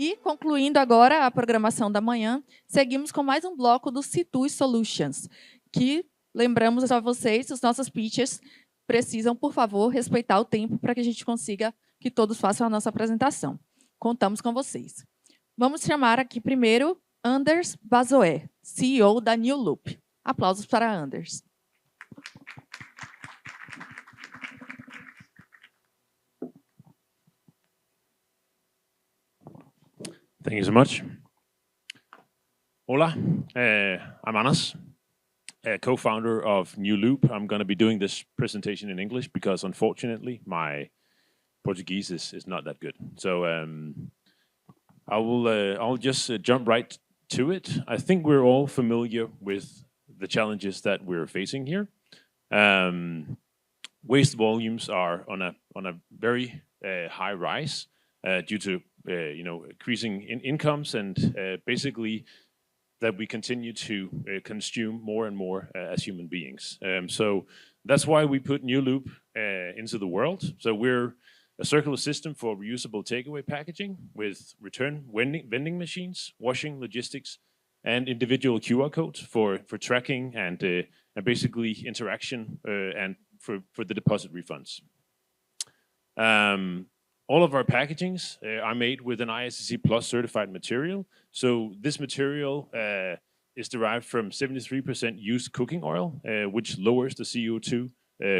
E, concluindo agora a programação da manhã, seguimos com mais um bloco do SITUS Solutions, que, lembramos a vocês, os nossos pitchers precisam, por favor, respeitar o tempo para que a gente consiga que todos façam a nossa apresentação. Contamos com vocês. Vamos chamar aqui primeiro Anders Bazoé, CEO da New Loop. Aplausos para Anders. Thank you so much. Hola, I'm Anders, co-founder of New Loop. I'm going to be doing this presentation in English because, unfortunately, my Portuguese is not that good. So I'll just jump right to it. I think we're all familiar with the challenges that we're facing here. Waste volumes are on a very high rise due to increasing incomes and basically that we continue to consume more and more as human beings. So that's why we put New Loop into the world. So we're a circular system for reusable takeaway packaging with return vending machines, washing, logistics, and individual QR codes for tracking and basically interaction and for the deposit refunds. All of our packagings are made with an ISCC Plus certified material. So this material is derived from 73% used cooking oil, which lowers the CO2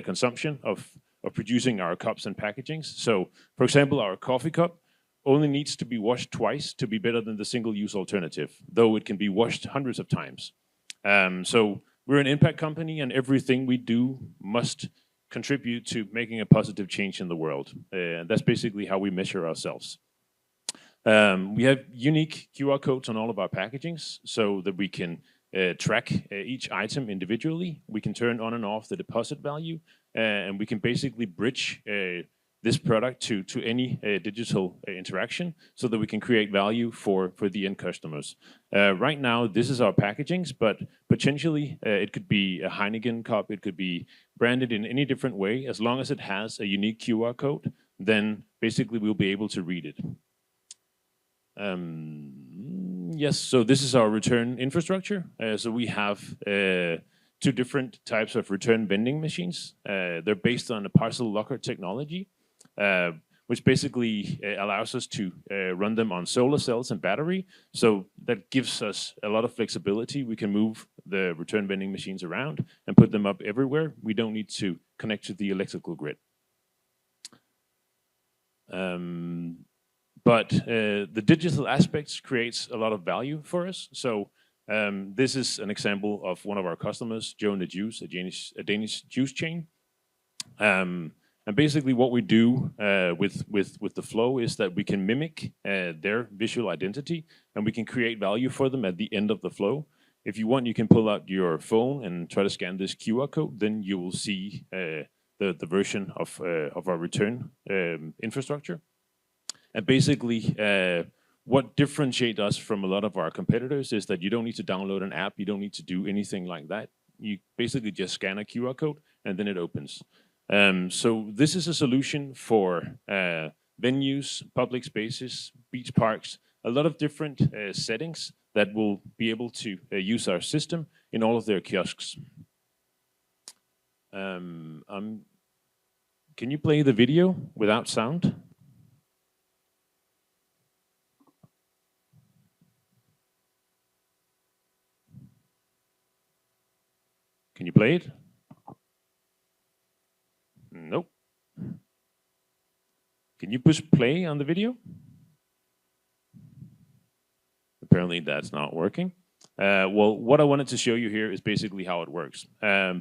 consumption of producing our cups and packagings. So, for example, our coffee cup only needs to be washed twice to be better than the single-use alternative, though it can be washed hundreds of times. So we're an impact company, and everything we do must contribute to making a positive change in the world. And that's basically how we measure ourselves. We have unique QR codes on all of our packagings so that we can track each item individually. We can turn on and off the deposit value, and we can basically bridge this product to any digital interaction so that we can create value for the end customers. Right now, this is our packagings, but potentially it could be a Heineken cup, it could be branded in any different way. As long as it has a unique QR code, then basically we'll be able to read it. Yes, so this is our return infrastructure. So we have two different types of return vending machines. They're based on a parcel locker technology, which basically allows us to run them on solar cells and battery. So that gives us a lot of flexibility. We can move the return vending machines around and put them up everywhere. We don't need to connect to the electrical grid. But the digital aspects creates a lot of value for us. So this is an example of one of our customers, Joe and the Juice, a Danish juice chain. And basically what we do with the flow is that we can mimic their visual identity and we can create value for them at the end of the flow. If you want, you can pull out your phone and try to scan this QR code, then you will see the version of our return infrastructure. And basically, what differentiates us from a lot of our competitors is that you don't need to download an app, you don't need to do anything like that. You basically just scan a QR code and then it opens. So this is a solution for venues, public spaces, beach parks, a lot of different settings that will be able to use our system in all of their kiosks. Can you play the video without sound? Can you play it? Nope. Can you push play on the video? Apparently that's not working. Well, what I wanted to show you here is basically how it works. No,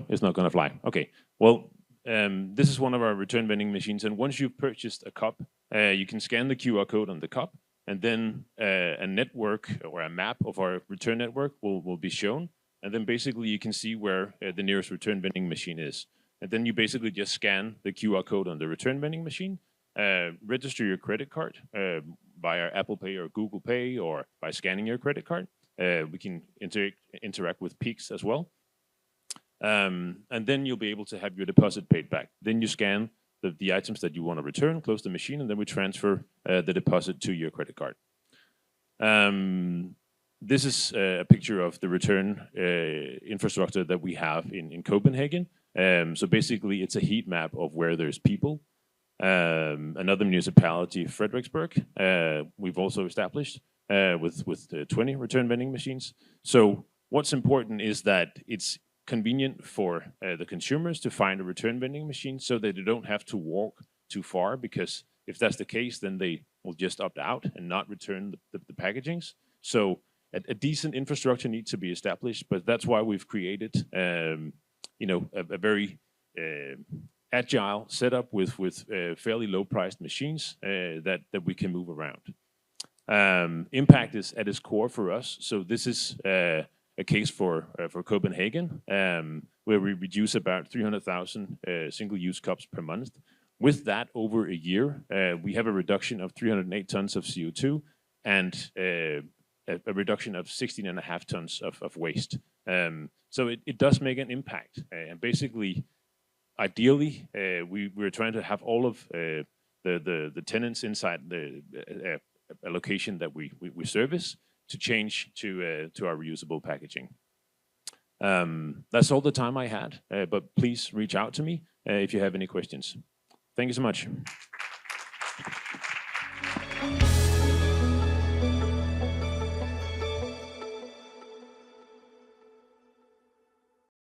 it's not going to fly. Okay. Well, this is one of our return vending machines, and once you've purchased a cup, you can scan the QR code on the cup, and then a network or a map of our return network will be shown. And then basically you can see where the nearest return vending machine is. And then you basically just scan the QR code on the return vending machine, register your credit card via Apple Pay or Google Pay or by scanning your credit card. We can interact with Peaks as well. And then you'll be able to have your deposit paid back. Then you scan the items that you want to return, close the machine, and then we transfer the deposit to your credit card. This is a picture of the return infrastructure that we have in Copenhagen. So basically, it's a heat map of where there's people. Another municipality, Frederiksberg, we've also established with 20 return vending machines. So what's important is that it's convenient for the consumers to find a return vending machine so that they don't have to walk too far, because if that's the case, then they will just opt out and not return the packagings. So a decent infrastructure needs to be established, but that's why we've created a very agile setup with fairly low-priced machines that we can move around. Impact is at its core for us. So this is a case for Copenhagen, where we reduce about 300,000 single-use cups per month. With that, over a year, we have a reduction of 308 tons of CO2 and a reduction of 16.5 tons of waste. So it does make an impact. And basically, ideally, we're trying to have all of the tenants inside a location that we service to change to our reusable packaging. That's all the time I had, but please reach out to me if you have any questions. Thank you so much.